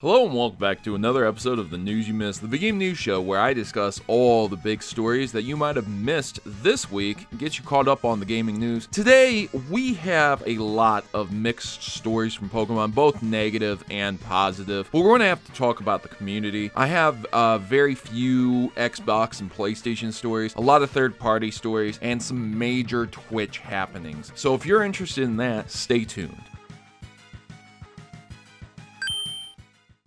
Hello and welcome back to another episode of the News You Missed, the big game news show where I discuss all the big stories that you might have missed this week and get you caught up on the gaming news. Today, we have a lot of mixed stories from Pokemon, both negative and positive, but we're going to have to talk about the community. I have very few Xbox and PlayStation stories, a lot of third-party stories, and some major Twitch happenings. So if you're interested in that, stay tuned.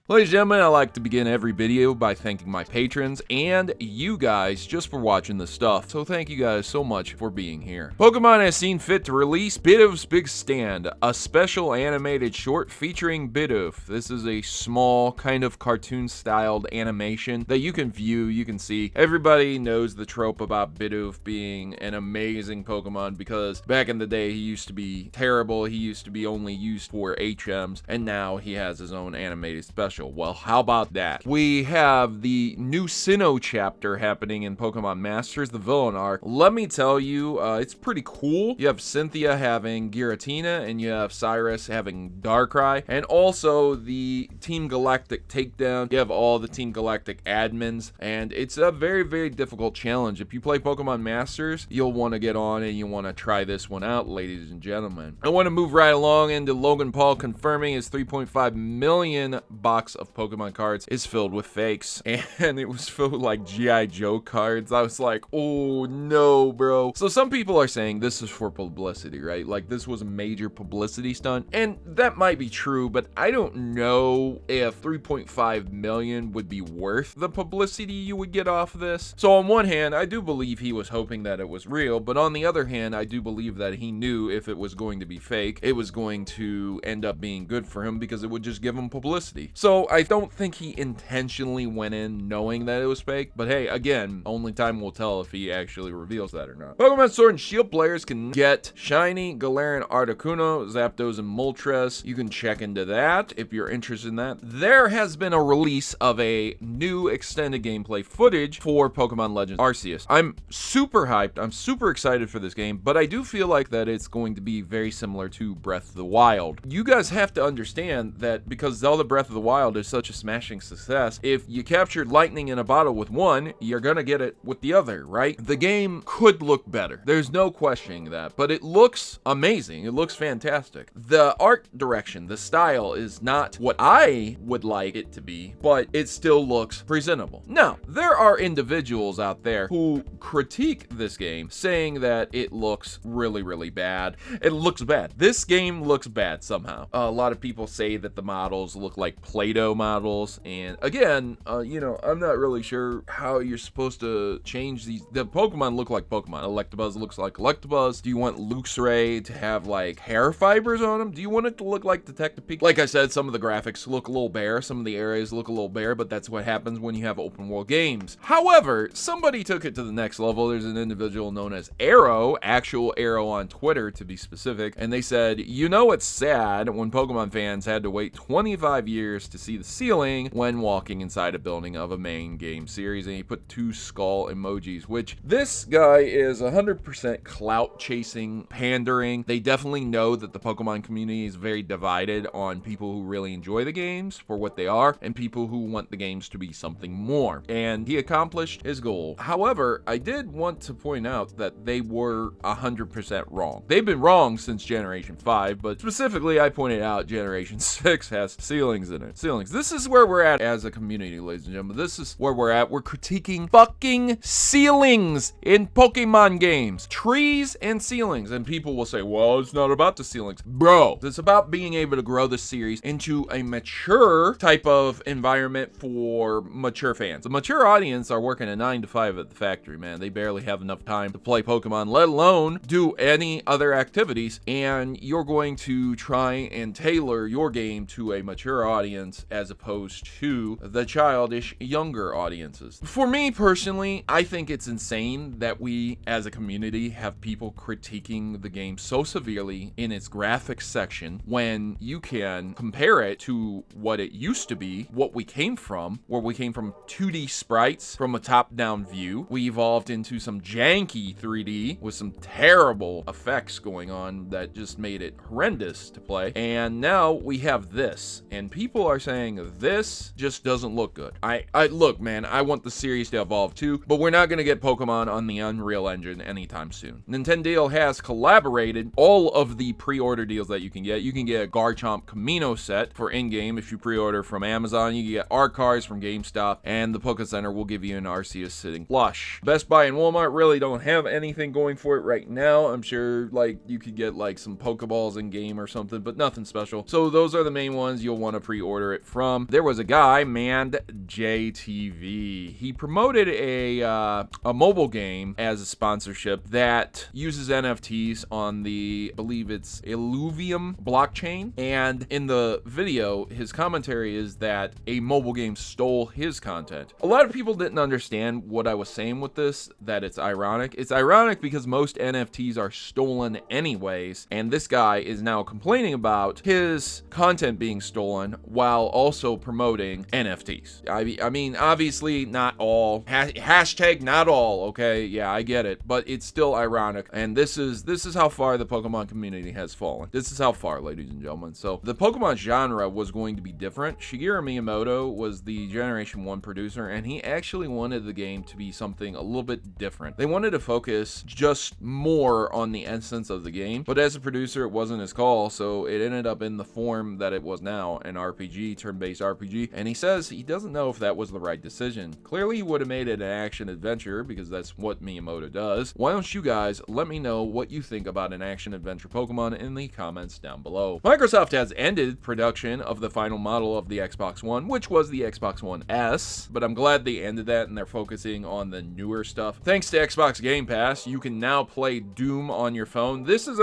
Ladies and gentlemen, I like to begin every video by thanking my patrons and you guys just for watching this stuff. So thank you guys so much for being here. Pokemon has seen fit to release Bidooff's Big Stand, a special animated short featuring Bidooff. This is a small kind of cartoon-styled animation that you can view, you can see. Everybody knows the trope about Bidooff being an amazing Pokemon because back in the day he used to be terrible, he used to be only used for HMs, and now he has his own animated special. Well, how about that? We have the new Sinnoh chapter happening in Pokemon Masters, the villain arc. Let me tell you, it's pretty cool. You have Cynthia having Giratina, and you have Cyrus having Darkrai, and also the Team Galactic takedown. You have all the Team Galactic admins, and it's a very, very difficult challenge. If you play Pokemon Masters, you'll want to get on and you want to try this one out, ladies and gentlemen. I want to move right along into Logan Paul confirming his 3.5 million box of Pokemon cards is filled with fakes, and it was filled with like G.I. Joe cards. I was like, oh no, bro. So some people are saying this is for publicity, right? Like this was a major publicity stunt, and that might be true, but I don't know if 3.5 million would be worth the publicity you would get off of this. So on one hand, I do believe he was hoping that it was real, but on the other hand, I do believe that he knew if it was going to be fake, it was going to end up being good for him because it would just give him publicity. So I don't think he intentionally went in knowing that it was fake, but hey, again, only time will tell if he actually reveals that or not. Pokemon Sword and Shield players can get shiny Galarian Articuno, Zapdos, and Moltres. You can check into that if you're interested in that. There has been a release of a new extended gameplay footage for Pokemon Legends Arceus. I'm super hyped, I'm super excited for this game, but I do feel like that it's going to be very similar to Breath of the Wild. You guys have to understand that because Zelda Breath of the Wild is such a smashing success, if you captured lightning in a bottle with one, you're gonna get it with the other, right? The game could look better. There's no questioning that, but it looks amazing. It looks fantastic. The art direction, the style is not what I would like it to be, but it still looks presentable. Now, there are individuals out there who critique this game saying that it looks really, really bad. It looks bad. This game looks bad somehow. A lot of people say that the models look like Play-Doh models, and again, I'm not really sure how you're supposed to change these. The Pokemon look like Pokemon. Electabuzz looks like Electabuzz. Do you want Luxray to have like hair fibers on them? Do you want it to look like Detective Pikachu? Like I said, some of the graphics look a little bare, some of the areas look a little bare, but that's what happens when you have open world games. However, somebody took it to the next level. There's an individual known as Aero, actual Aero on Twitter to be specific, and they said, it's sad when Pokemon fans had to wait 25 years to see the ceiling when walking inside a building of a main game series, and he put 2 skull emojis, which this guy is 100% clout chasing, pandering. They definitely know that the Pokemon community is very divided on people who really enjoy the games for what they are and people who want the games to be something more, and he accomplished his goal. However, I did want to point out that they were 100% wrong. They've been wrong since Generation 5, but specifically I pointed out Generation 6 has ceilings in it. Ceilings. This is where we're at as a community, ladies and gentlemen. This is where we're at. We're critiquing fucking ceilings in Pokemon games. Trees and ceilings. And people will say, well, it's not about the ceilings. Bro, it's about being able to grow the series into a mature type of environment for mature fans. A mature audience are working a 9 to 5 at the factory, man. They barely have enough time to play Pokemon, let alone do any other activities. And you're going to try and tailor your game to a mature audience as opposed to the childish younger audiences. For me personally, I think it's insane that we as a community have people critiquing the game so severely in its graphics section when you can compare it to what it used to be, what we came from, where we came from 2D sprites from a top-down view. We evolved into some janky 3D with some terrible effects going on that just made it horrendous to play. And now we have this, and people are saying saying this just doesn't look good. I look, man, I want the series to evolve too, but we're not going to get Pokemon on the Unreal Engine anytime soon. Nintendo has collaborated all of the pre-order deals that you can get. You can get a Garchomp Camino set for in-game if you pre-order from Amazon. You can get art cards from GameStop, and the Poké Center will give you an Arceus sitting plush. Best Buy and Walmart really don't have anything going for it right now. I'm sure like you could get like some Pokeballs in game or something, but nothing special. So those are the main ones you'll want to pre-order it from. There was a guy, MandJTV. He promoted a mobile game as a sponsorship that uses NFTs on the, I believe it's Illuvium blockchain. And in the video, his commentary is that a mobile game stole his content. A lot of people didn't understand what I was saying with this, that it's ironic. It's ironic because most NFTs are stolen anyways, and this guy is now complaining about his content being stolen while also promoting NFTs. I mean, obviously not all. Hashtag not all, okay? Yeah, I get it, but it's still ironic, and this is how far the Pokemon community has fallen. This is how far, ladies and gentlemen. So the Pokemon genre was going to be different. Shigeru Miyamoto was the Generation 1 producer, and he actually wanted the game to be something a little bit different. They wanted to focus just more on the essence of the game, but as a producer, it wasn't his call, so it ended up in the form that it was now, an RPG, turn-based RPG, and he says he doesn't know if that was the right decision. Clearly, he would have made it an action-adventure, because that's what Miyamoto does. Why don't you guys let me know what you think about an action-adventure Pokemon in the comments down below. Microsoft has ended production of the final model of the Xbox One, which was the Xbox One S, but I'm glad they ended that and they're focusing on the newer stuff. Thanks to Xbox Game Pass, you can now play Doom on your phone. This is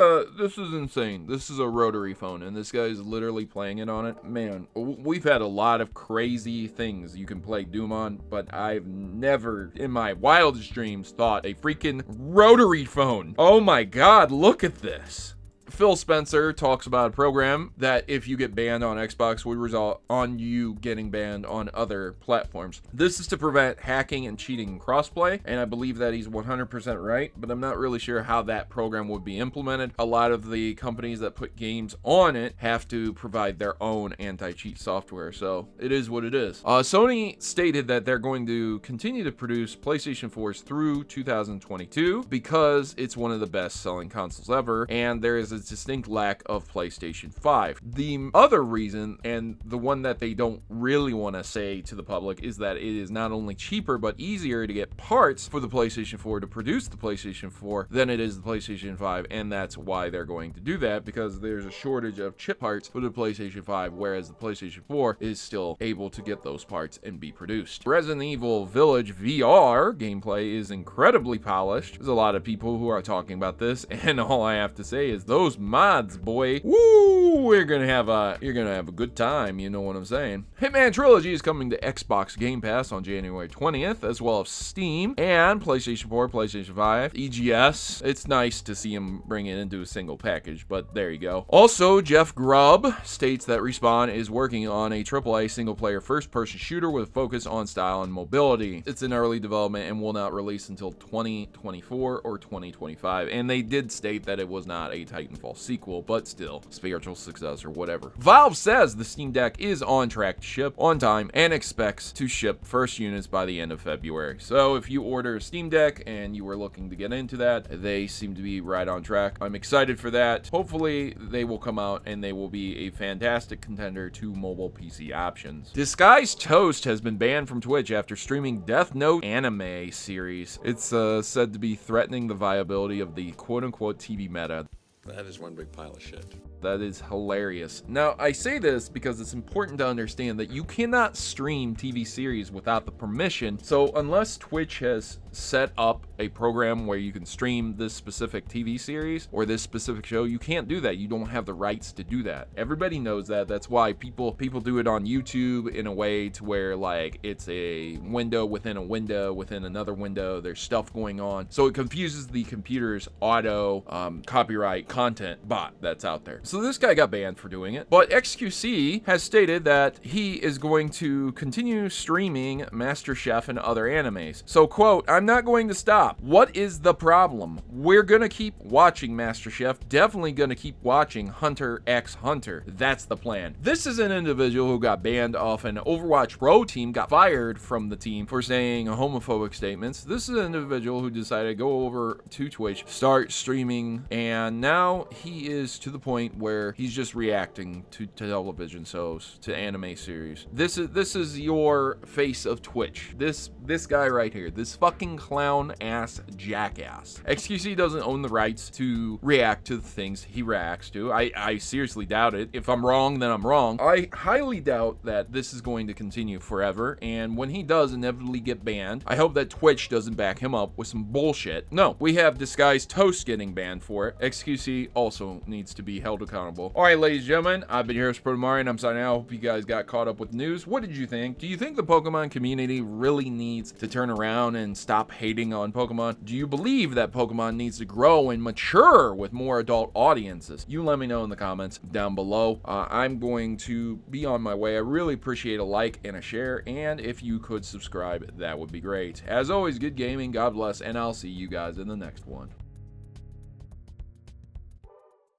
insane. This is a Rotary phone, and this guy's literally playing it on it. Man, we've had a lot of crazy things you can play Doom on, but I've never in my wildest dreams thought a freaking Rotary phone. Oh my god, look at this. Phil Spencer talks about a program that if you get banned on Xbox would result on you getting banned on other platforms. This is to prevent hacking and cheating in crossplay, and I believe that he's 100% right, but I'm not really sure how that program would be implemented. A lot of the companies that put games on it have to provide their own anti-cheat software, so it is what it is. Sony stated that they're going to continue to produce PlayStation 4s through 2022 because it's one of the best-selling consoles ever, and there is a distinct lack of PlayStation 5. The other reason, and the one that they don't really want to say to the public, is that it is not only cheaper but easier to get parts for the PlayStation 4 to produce the PlayStation 4 than it is the PlayStation 5, and that's why they're going to do that, because there's a shortage of chip parts for the PlayStation 5, whereas the PlayStation 4 is still able to get those parts and be produced. Resident Evil Village VR gameplay is incredibly polished. There's a lot of people who are talking about this, and all I have to say is those mods, boy. Woo! You're gonna have a good time, you know what I'm saying. Hitman Trilogy is coming to Xbox Game Pass on January 20th, as well as Steam and PlayStation 4, PlayStation 5, EGS. It's nice to see him bring it into a single package, but there you go. Also, Jeff Grubb states that Respawn is working on a AAA single-player first-person shooter with a focus on style and mobility. It's in early development and will not release until 2024 or 2025, and they did state that it was not a Titanfall sequel, but still, spiritual successor, whatever. Valve says the Steam Deck is on track to ship on time and expects to ship first units by the end of February. So if you order a Steam Deck and you were looking to get into that, they seem to be right on track. I'm excited for that. Hopefully they will come out and they will be a fantastic contender to mobile PC options. Disguised Toast has been banned from Twitch after streaming Death Note anime series. It's said to be threatening the viability of the quote-unquote TV meta. That is one big pile of shit. That is hilarious. Now, I say this because it's important to understand that you cannot stream TV series without the permission. So unless Twitch has set up a program where you can stream this specific TV series or this specific show, you can't do that. You don't have the rights to do that. Everybody knows that. That's why people do it on YouTube in a way to where like it's a window within another window. There's stuff going on. So it confuses the computer's auto copyright content bot that's out there. So this guy got banned for doing it, but XQC has stated that he is going to continue streaming MasterChef and other animes. So quote, "I'm not going to stop. What is the problem? We're gonna keep watching MasterChef, definitely gonna keep watching Hunter x Hunter. That's the plan." This is an individual who got banned off an Overwatch Pro team, got fired from the team for saying homophobic statements. This is an individual who decided to go over to Twitch, start streaming, and now he is to the point where he's just reacting to television shows, to anime series. This is your face of Twitch. This guy right here, this fucking clown ass jackass. XQC doesn't own the rights to react to the things he reacts to. I seriously doubt it. If I'm wrong, then I'm wrong. I highly doubt that this is going to continue forever, and when he does inevitably get banned, I hope that Twitch doesn't back him up with some bullshit. No, we have Disguised Toast getting banned for it. XQC also needs to be held accountable. Alright, ladies and gentlemen, I've been here as Protomario, and I'm signing out. I hope you guys got caught up with the news. What did you think? Do you think the Pokemon community really needs to turn around and stop hating on Pokemon? Do you believe that Pokemon needs to grow and mature with more adult audiences? You let me know in the comments down below. I'm going to be on my way. I really appreciate a like and a share, and if you could subscribe, that would be great. As always, good gaming, God bless, and I'll see you guys in the next one.